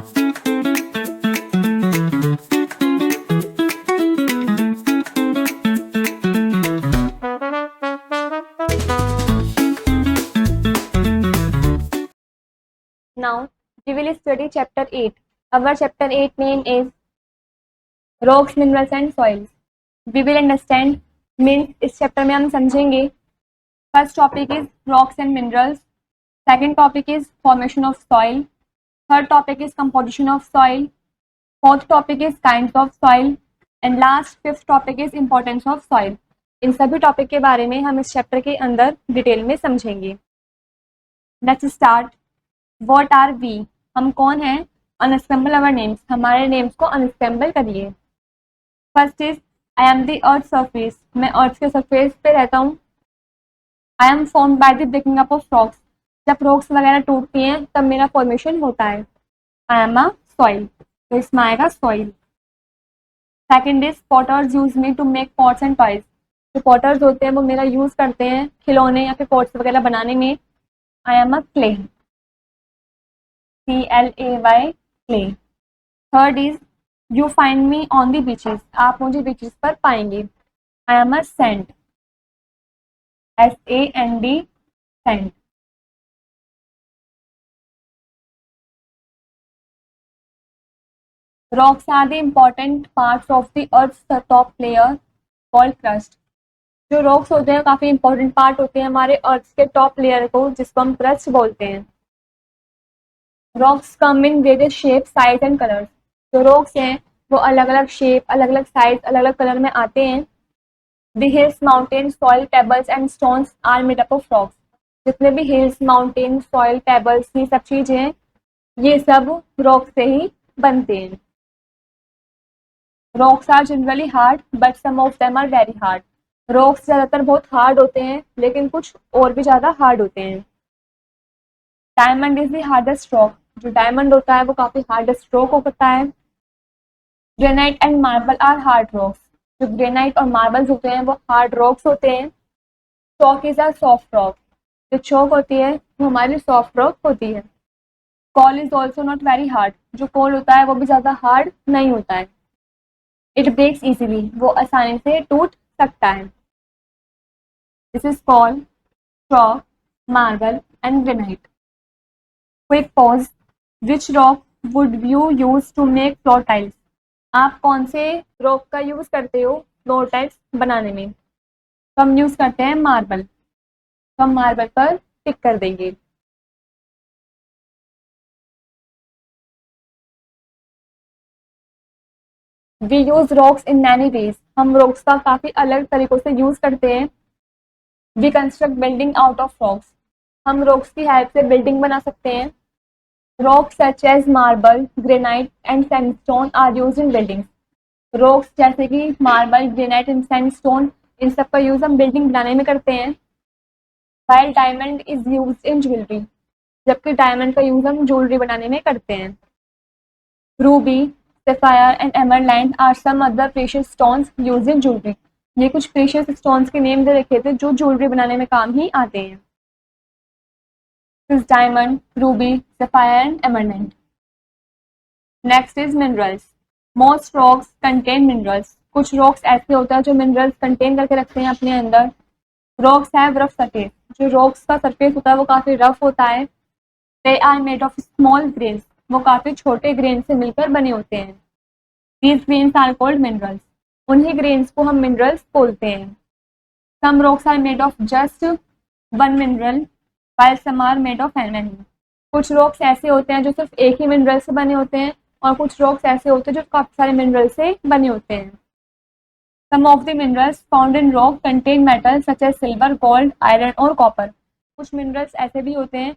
Now we will study chapter 8. Our chapter 8 name is Rocks, Minerals and Soils. We will understand means इस chapter में हम समझेंगे. First topic is rocks and minerals. Second topic is formation of soil. Third topic is composition of soil. Fourth topic is kinds of soil. And last fifth topic is importance of soil. इन सभी topic के बारे में हम इस chapter के अंदर detail में समझेंगे. Let's start. What are we? हम कौन हैं? Unassemble our names. हमारे नेम्स को अनस्टेम्बल करिए. First is I am the earth surface. मैं अर्थ के सरफेस पे रहता हूँ. I am formed by the breaking up of rocks. जब रॉक्स वगैरह टूटती हैं तब मेरा फॉर्मेशन होता है. I am a soil. तो इसमें आएगा soil. Second is potters use me to make pots and toys. जो पॉटर्स होते हैं वो मेरा यूज करते हैं खिलौने या फिर पॉट्स वगैरह बनाने में. I am a clay. CLAY clay. Third is you find me on the beaches. आप मुझे बीचेस पर पाएंगे. I am a sand. SAND sand. Rocks are the important parts of the earth top layer called crust. जो rocks होते हैं काफी important part होते हैं हमारे अर्थ के टॉप लेयर को, जिसको हम क्रस्ट बोलते हैं. Rocks come in various shape, size and colours. जो रॉक्स हैं वो अलग अलग शेप, अलग अलग साइज, अलग अलग कलर में आते हैं. The hills, mountains, soil, pebbles and stones are made up of rocks. जितने भी हिल्स, माउंटेन, सॉइल, पेबल्स, ये सब चीजें हैं ये सब रॉक से ही बनते हैं. Rocks are generally hard but some of them are very hard. Rocks ज्यादातर बहुत हार्ड होते हैं लेकिन कुछ और भी ज्यादा हार्ड होते हैं. Diamond is the hardest rock. जो डायमंड होता है वो काफी हार्डेस्ट रॉक होता है. Granite and marble are hard rocks. जो ग्रेनाइट और मार्बल्स होते हैं वो हार्ड रॉक्स होते हैं. Chalk is a soft rock. जो चॉक होती है वो हमारी सॉफ्ट रॉक होती है. Coal is also not very hard. जो कोल होता है वो भी ज्यादा हार्ड नहीं होता है. It breaks easily. वो आसानी से टूट सकता है. This is called chalk, marble and granite. Quick pause. Which rock would you use to make floor tiles. आप कौन से रॉक का यूज करते हो फ्लोर टाइल्स बनाने में? तो हम यूज करते हैं मार्बल. तो हम मार्बल पर टिक कर देंगे. We use rocks in many ways. हम रॉक्स का काफी अलग तरीकों से यूज करते हैं. We construct building out of rocks. हम रॉक्स की हेल्प से बिल्डिंग बना सकते हैं. Rocks such as marble, granite and sandstone are used in buildings. Rocks जैसे कि मार्बल, ग्रेनाइट एंड सैंडस्टोन, इन सब का यूज हम बिल्डिंग बनाने में करते हैं. While diamond is used in jewellery. जबकि डायमंड का यूज हम ज्वेलरी बनाने में करते हैं. Ruby, sapphire and emerald are some other precious stones used in jewellery. ये कुछ प्रेशियस स्टोन्स के नेम दे रखे थे जो ज्वेलरी बनाने में काम ही आते हैं. This diamond, Ruby, sapphire and Emerald. Next is minerals. Most rocks contain minerals. कुछ रॉक्स ऐसे होते हैं जो मिनरल्स कंटेन करके रखते हैं अपने अंदर. Rocks have rough surface. जो रॉक्स का सरफेस होता है वो काफी रफ होता है. They are made of small grains. वो काफी छोटे ग्रेन से मिलकर बने होते हैं. These grains are called minerals. उन्हीं ग्रेन्स को हम मिनरल्स बोलते हैं. Some rocks are made of just one mineral while some are made of many. कुछ रॉक्स ऐसे होते हैं जो सिर्फ एक ही मिनरल से बने होते हैं और कुछ रॉक्स ऐसे होते हैं जो काफी सारे मिनरल से बने होते हैं. Some of the minerals found in rock contain metals such as silver, gold, iron और copper. कुछ मिनरल्स ऐसे भी होते हैं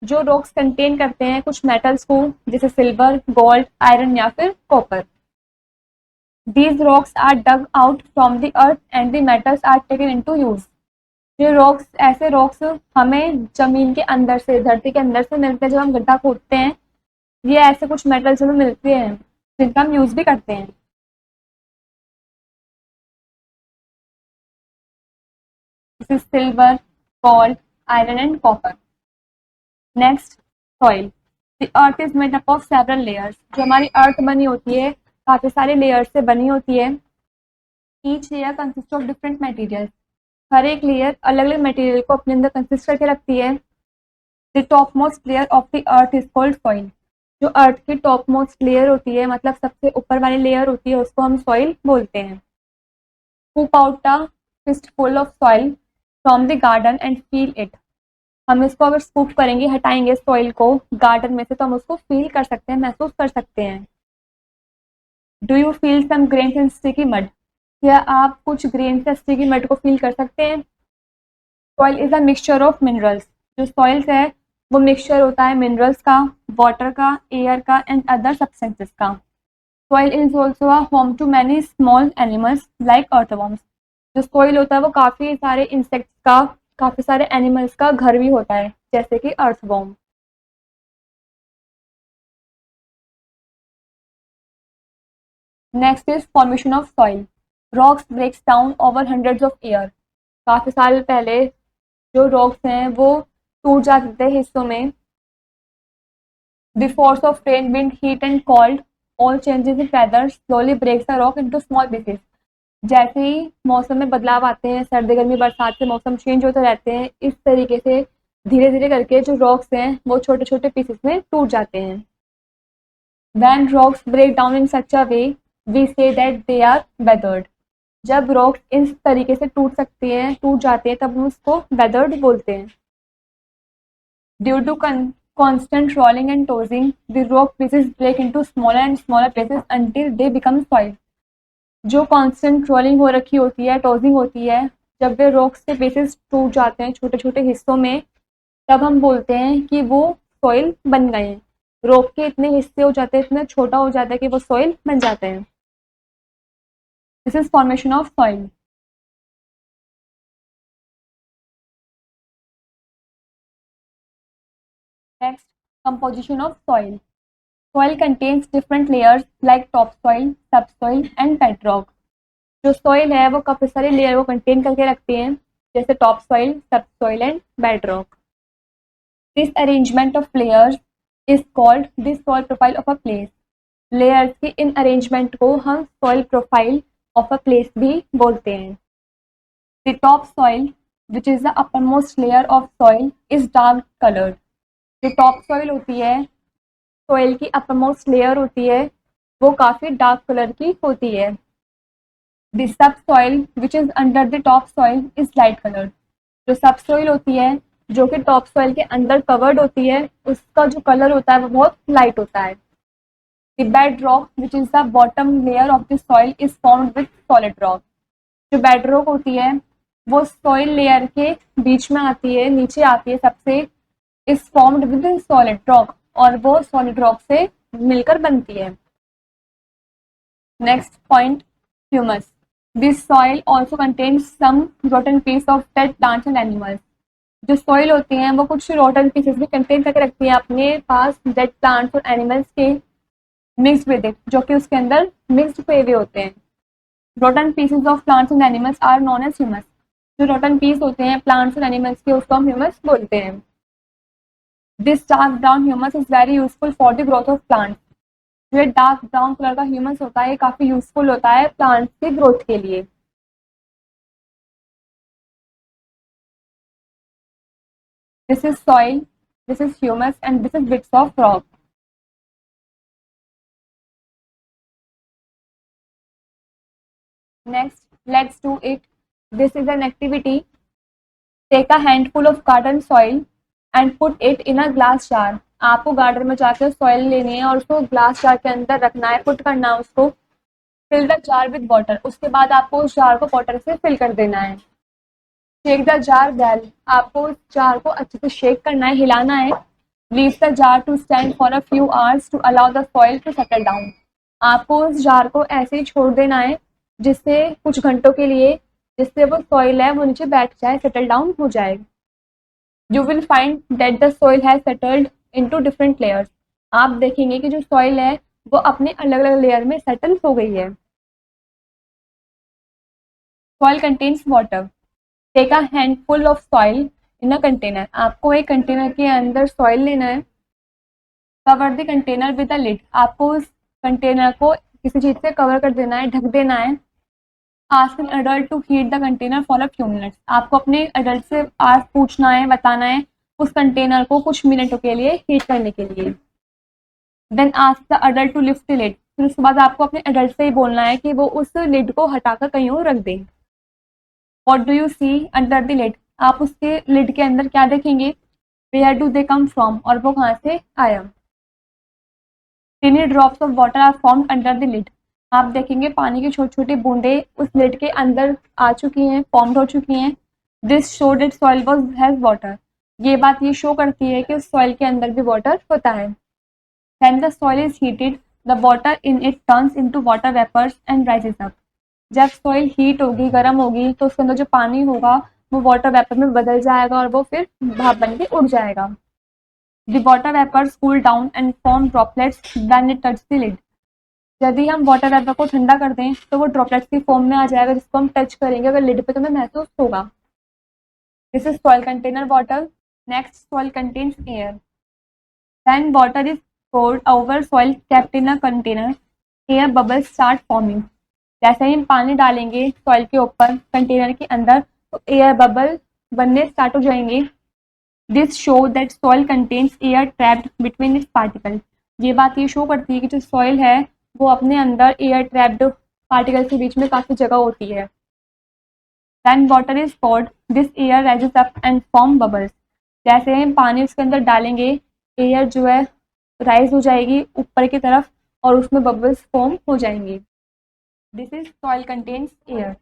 जो रॉक्स कंटेन करते हैं कुछ मेटल्स को, जैसे सिल्वर, गोल्ड, आयरन या फिर copper. These rocks are dug out from the earth and the metals are taken into use. ये रॉक्स, ऐसे रॉक्स हमें जमीन के अंदर से, धरती के अंदर से मिलते हैं. जब हम गड्ढा खोदते हैं ये ऐसे कुछ मेटल्स हमें मिलते हैं जिनका हम यूज भी करते हैं. This is silver, gold, iron and copper. Next, soil. The earth is made up of several layers. जो हमारी अर्थ बनी होती है काफी सारे लेयर से बनी होती है। Each layer consist of different material. हर एक लेयर अलग अलग मटेरियल को अपने अंदर कंसिस्ट करके रखती है। The top most layer of the earth is called soil. जो अर्थ की टॉप मोस्ट लेयर होती है मतलब सबसे ऊपर वाली लेयर होती है उसको हम सॉइल बोलते हैं। Scoop out a fistful of soil from the garden and feel it. हम इसको अगर स्कूप करेंगे हटाएंगे सॉइल को गार्डन में से तो हम उसको फील कर सकते हैं, महसूस कर सकते हैं। Do you feel some grains in sticky mud. क्या आप कुछ ग्रेन से स्टिकी मड को फील कर सकते हैं। Soil is a mixture of minerals. जो सॉइल्स है वो मिक्सचर होता है मिनरल्स का, वाटर का, एयर का एंड अदर सब्सटेंसेस का। Soil is also a home to many small animals like earthworms. जो सॉइल होता है वो काफी सारे इंसेक्ट्स का, काफी सारे एनिमल्स का घर भी होता है जैसे कि earthworm. Next is formation of soil. Rocks breaks down over hundreds of year. काफी साल पहले जो रॉक्स हैं वो टूट जाते थे हिस्सों में। The force of rain, wind, heat and cold all changes in weather slowly breaks the rock into small pieces. जैसे ही मौसम में बदलाव आते हैं, सर्दी गर्मी बरसात से मौसम चेंज होते रहते हैं, इस तरीके से धीरे धीरे करके जो रॉक्स हैं वो छोटे छोटे पीसेस में टूट जाते हैं। When rocks break down in such a way, we say that they are weathered. जब रॉक्स इस तरीके से टूट जाते हैं तब हम उसको weathered बोलते हैं। Due to constant rolling and tossing, the rock pieces break into smaller and smaller pieces until they become soil. जो कांस्टेंट रोलिंग हो रखी होती है, टॉसिंग होती है, जब वे रॉक्स के पीसेस टूट जाते हैं छोटे छोटे हिस्सों में तब हम बोलते हैं कि वो सॉइल बन गए हैं। रॉक के इतने हिस्से हो जाते हैं, इतना छोटा हो जाता है कि वो सॉइल बन जाते हैं। This is formation of soil. Next, composition of soil. Soil contains different layers like top soil, सब सॉइल एंड बेडरॉक। जो सॉइल है वो काफी सारे लेयर को कंटेन करके रखती हैं जैसे टॉप सॉइल, सब soil and bedrock. This arrangement of layers is called the soil profile of a place. Layers की इन अरेंजमेंट को हम soil profile of a place भी बोलते हैं। The top soil which is the upper most layer of soil is dark coloured. जो top soil होती है, soil की अपर मोस्ट लेयर होती है वो काफी डार्क कलर की होती है। The sub soil which is under the top soil is light coloured. जो सब सॉइल होती है जो कि टॉप सॉइल के अंदर कवर्ड होती है उसका जो कलर होता है वो बहुत लाइट होता है। The bedrock, which is the bottom layer of the soil, is formed with solid rock. जो bedrock होती है वो soil layer के बीच में आती है, नीचे आती है सबसे, is formed with solid rock और वो solid rock से मिलकर बनती है। Next point, humus. This soil also contains some rotten piece of dead plants and animals. जो soil होती है वो कुछ rotten pieces भी contain करके रखती है अपने पास dead plants और animals के मिक्स्ड विद इट, जो कि उसके अंदर मिक्स्ड हुए हुए होते हैं। Rotten pieces of plants and animals are known as humus. जो रोटन पीस होते हैं प्लांट्स और एनिमल्स के उसको हम ह्यूमस बोलते हैं। This dark brown humus is very useful for the growth of plants. जो डार्क ब्राउन कलर का ह्यूमस होता है ये काफी यूजफुल होता है प्लांट्स की ग्रोथ के लिए। This is soil, this is humus and this is bits of rock. Next, let's do it. This is an activity. Take a handful of garden soil and put it in a glass jar. आपको garden में जाकर soil लेनी है और उसको glass jar के अंदर रखना है, पुट करना है उसको। Fill the jar with water. उसके बाद आपको उस जार को वाटर से फिल कर देना है। Shake the jar well. आपको उस जार को अच्छे से शेक करना है, हिलाना है। Leave the jar to stand for a few hours to allow the soil to settle down. आपको उस जार को ऐसे ही छोड़ देना है जिससे कुछ घंटों के लिए, जिससे वो सॉइल है वो नीचे बैठ जाए, सेटल डाउन हो जाए। You will find that the soil has settled into different layers. आप देखेंगे कि जो सॉइल है वो अपने अलग अलग लेयर में सेटल हो गई है। Soil contains water. Take a handful of soil in a container. आपको एक कंटेनर के अंदर सॉइल लेना है। Cover the container with a lid, आपको उस कंटेनर को किसी चीज से कवर कर देना है, ढक देना है। Ask an adult to heat the container for a few minutes, आपको अपने अडल्ट से आज पूछना है, बताना है उस कंटेनर को कुछ मिनटों के लिए हीट करने के लिए। Then ask the adult to lift the lid, फिर उसके बाद आपको अपने अडल्ट से ही बोलना है कि वो उस लिड को हटाकर कहीं और रख दें। What do you see under the lid, आप उसके लिड के अंदर क्या देखेंगे? Where do they come from, और वो कहाँ से आया। Tiny drops of water are formed under the lid, आप देखेंगे पानी की छोटी छोटी बूंदे उस लिड के अंदर आ चुकी हैं, फॉर्म्ड हो चुकी हैं। This show that soil was has water, ये बात ये शो करती है कि उस सॉइल के अंदर भी वाटर होता है। When the soil is heated, the water in it turns into water vapors and rises up. जब सॉइल हीट होगी, गर्म होगी, तो उसके अंदर जो पानी होगा वो वाटर वेपर में बदल जाएगा और वो फिर भाप बन के उड़ जाएगा। The water vapors cool down and form droplets when it touches the lid. यदि हम वाटर वेपर को ठंडा कर दें तो वो ड्रॉपलेट्स की फॉर्म में आ जाएगा, जिसको हम टच करेंगे अगर लिड पे तो हमें महसूस होगा। This is soil container water. Next, soil contains air. When water is poured over soil kept in a container, air bubbles start forming. जैसे ही हम पानी डालेंगे सॉइल के ऊपर कंटेनर के अंदर तो एयर बबल बनने स्टार्ट हो जाएंगे। This show that soil contains air trapped between its particle, ये बात ये शो करती है कि जो सॉइल है वो अपने अंदर एयर ट्रैप्ड पार्टिकल के बीच में काफ़ी जगह होती है। When water is poured, this air rises up and form bubbles. जैसे हम पानी उसके अंदर डालेंगे एयर जो है राइज हो जाएगी ऊपर की तरफ और उसमें बबल्स फॉर्म हो जाएंगे। This is soil contains air.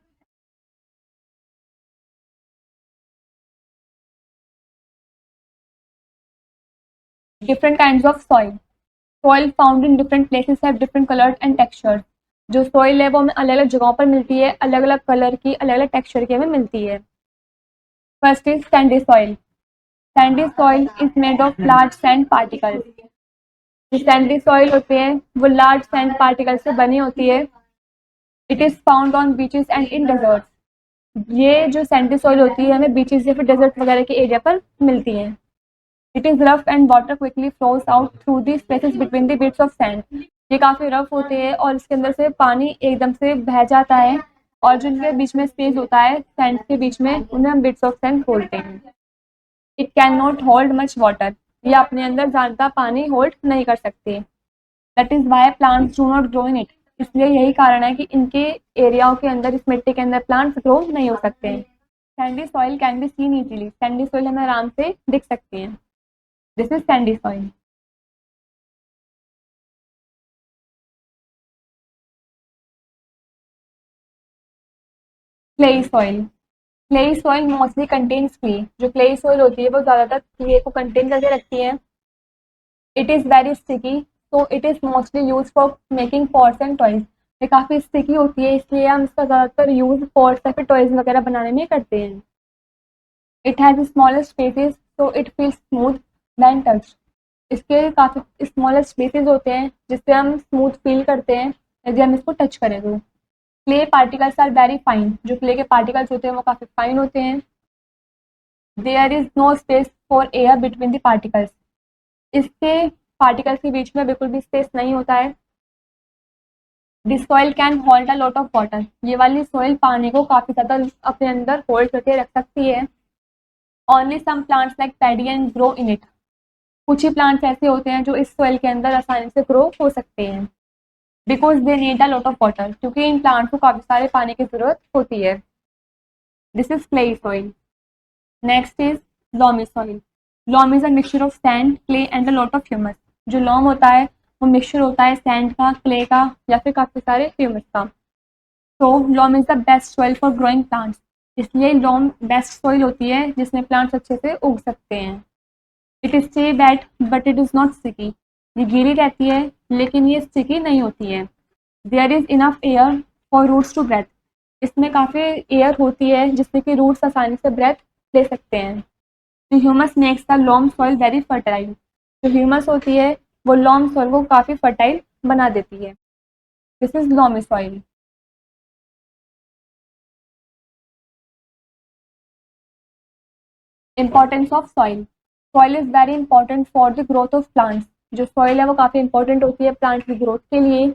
Different kinds of soil. Soil found in different places have different colours and textures, जो सॉइल है वो हमें अलग अलग जगहों पर मिलती है, अलग अलग कलर की, अलग अलग टेक्सचर की हमें मिलती है। First is Sandy soil. Sandy soil is made of large sand particles, जो सैंडी सॉइल होते हैं वो लार्ज सैंड पार्टिकल से बनी होती है। It is found on beaches and in desert, ये जो सैंडी सॉइल होती है हमें बीचेस या फिर डेजर्ट वगैरह के एरिया पर मिलती है। It is rough and water quickly flows out through the spaces between the bits of sand, ये काफ़ी रफ होते हैं और इसके अंदर से पानी एकदम से बह जाता है और जिनके बीच में स्पेस होता है सैंड के बीच में उन्हें हम बिट्स ऑफ सैंड बोलते हैं। It can not hold much water, ये अपने अंदर ज़्यादा पानी होल्ड नहीं कर सकते। That is why plants do not grow in it, इसलिए यही कारण है कि इनके एरियाओं के अंदर, इस मिट्टी के अंदर प्लांट्स ग्रो नहीं हो सकते हैं। Sandy soil can be seen easily, Sandy soil हमें आराम से दिख सकती हैं। This is Sandy soil. Clayey soil. Clayey soil mostly contains clay, जो क्लेई सॉइल होती है वो ज़्यादातर क्ले को कंटेन करके रखती है। इट इज़ वेरी स्टिकी, तो it is mostly use for making pots and toys, ये काफ़ी स्टिकी होती है इसलिए हम इसका ज़्यादातर यूज़ पॉट्स या फिर टॉयज वगैरह बनाने में करते हैं। इट हैज़ स्मॉलेस्ट स्पेसेस तो it feels smooth when touched, इसके काफ़ी स्मॉलेस्ट स्पेसेस होते हैं जिससे हम स्मूथ फील करते हैं यदि हम इसको टच करें तो। Clay particles are very fine, जो क्ले के पार्टिकल्स होते हैं वो काफ़ी फाइन होते हैं। There is no space for air between the particles, इसके पार्टिकल्स के बीच में बिल्कुल भी स्पेस नहीं होता है। This soil can hold a lot of water, ये वाली सॉइल पानी को काफ़ी ज़्यादा अपने अंदर होल्ड करके रख सकती है। Only some plants like paddy and grow in it, कुछ ही प्लांट्स ऐसे होते हैं जो इस सॉइल के अंदर आसानी से ग्रो हो सकते हैं। Because they need a lot of water, क्योंकि इन प्लांट्स को काफ़ी सारे पानी की ज़रूरत होती है। This is clayey soil. Next is loamy soil. Lomb is a mixture of sand, clay and a lot of humus, जो लॉम होता है वो मिक्सचर होता है सैंड का, क्ले का या फिर काफ़ी सारे ह्यूमस का। तो loam is the best soil for growing plants, इसलिए लॉम बेस्ट सॉइल होती है जिसमें प्लांट्स अच्छे से उग सकते हैं। It is stay wet but it is not sticky, ये गीली रहती है लेकिन ये स्टिकी नहीं होती है। There is enough air for roots to breathe, इसमें काफ़ी एयर होती है जिससे कि रूट्स आसानी से ब्रेथ ले सकते हैं। तो humus makes the Lomb soil very fertile, जो ह्यूमस होती है वो लॉम सॉइल को काफ़ी फर्टाइल बना देती है। This is loamy soil. Importance of soil. Soil is very important for the growth of plants. जो सॉइल है वो काफ़ी इंपॉर्टेंट होती है प्लांट की ग्रोथ के लिए।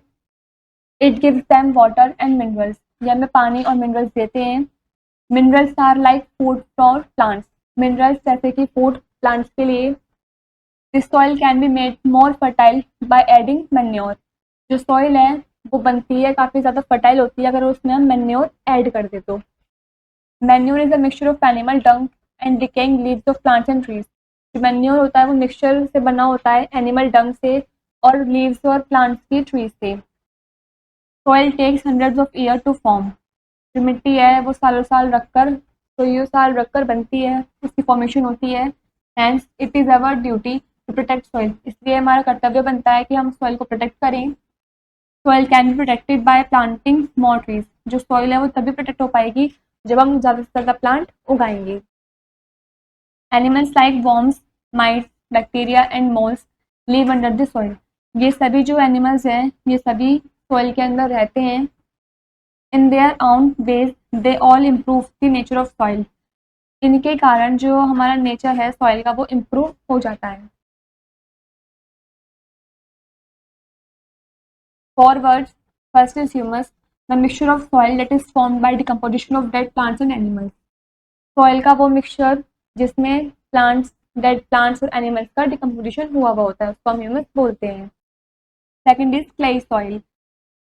It gives them water and minerals, ये हमें पानी और मिनरल्स देते हैं। Minerals are like food for plants, minerals जैसे कि फूड प्लांट्स के लिए। This soil can be made more fertile by adding manure, जो सॉइल है वो बनती है काफ़ी ज़्यादा फर्टाइल होती है अगर उसमें हम मैन्योर ऐड कर दे तो। Manure is a mixture of animal Dang and decaying leaves of plants and trees, जो मैन्योर होता है वो मिक्सचर से बना होता है एनिमल डंग से और लीव्स और प्लांट्स की ट्रीज से। Soil takes hundreds of year to form, जो मिट्टी है वो सालों साल रखकर कईयों साल रखकर बनती है, उसकी फॉर्मेशन होती है। Hence it is our duty to protect soil, इसलिए हमारा कर्तव्य बनता है कि हम सॉइल को प्रोटेक्ट करें। Soil can be protected by planting more trees, जो सॉइल है वो तभी प्रोटेक्ट हो पाएगी जब हम ज़्यादा से ज़्यादा प्लांट उगाएंगे। Animals like worms, mites, bacteria and moles live under the soil, ये सभी जो एनिमल्स हैं ये सभी सॉइल के अंदर रहते हैं। In their own ways they all improve the nature of soil, इनके कारण जो हमारा नेचर है सॉइल का वो इम्प्रूव हो जाता है। Four words. First is humus, the mixture of soil that is formed by decomposition of dead plants and animals. Soil का वो मिक्सचर जिसमें प्लांट्स, डेड प्लांट्स और एनिमल्स का डिकम्पोजिशन हुआ होता है उसको हम ह्यूमस बोलते हैं। Second is clay soil,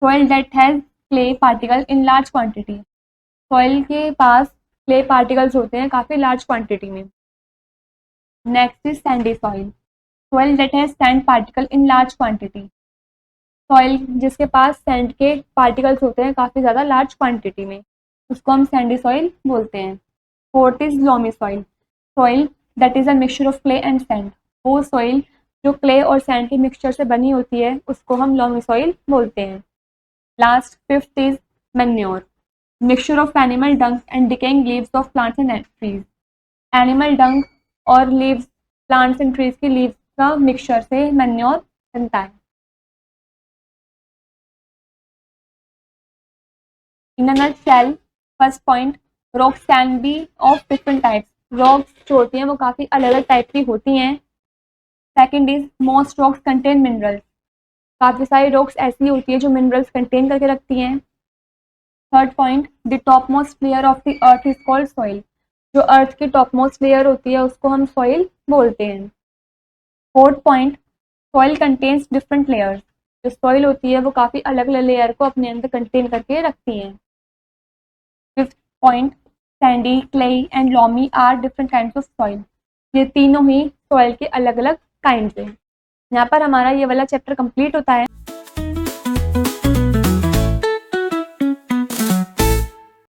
soil that has clay particle in large quantity, soil के पास क्ले पार्टिकल्स होते हैं काफ़ी लार्ज क्वांटिटी में। Next is Sandy soil, soil that has sand particle in large quantity, soil जिसके पास sand के particles होते हैं काफ़ी ज़्यादा लार्ज क्वांटिटी में, उसको हम सैंडी सॉइल बोलते हैं। Fourth is loamy soil, soil that is a mixture of clay and sand, वो सॉइल जो क्ले और सैंड के मिक्सचर से बनी होती है उसको हम लॉमी सॉइल बोलते हैं। Last fifth is manure, mixture of animal Dang and decaying leaves of plants and trees, animal डंग और लीव्स, प्लांट्स एंड ट्रीज की लीव्स का मिक्सचर से मैन्योर बनता है। In a nutshell, first point, rocks can be of different types. Rocks जो होती हैं वो काफ़ी अलग अलग टाइप की होती हैं। Second is most rocks contain minerals. काफ़ी सारी rocks ऐसी होती है जो minerals contain करके रखती हैं। Third point, the topmost layer of the earth is called soil. जो अर्थ की topmost layer होती है उसको हम soil बोलते हैं। Fourth point, soil contains different layers. जो soil होती है वो काफ़ी अलग अलग लेयर को अपने अंदर कंटेन करके रखती हैं। Fifth point, sandy, clay and loamy are different kinds of soil. ये तीनों ही soil के अलग अलग kinds हैं। यहाँ पर हमारा ये वाला चैप्टर कंप्लीट होता है।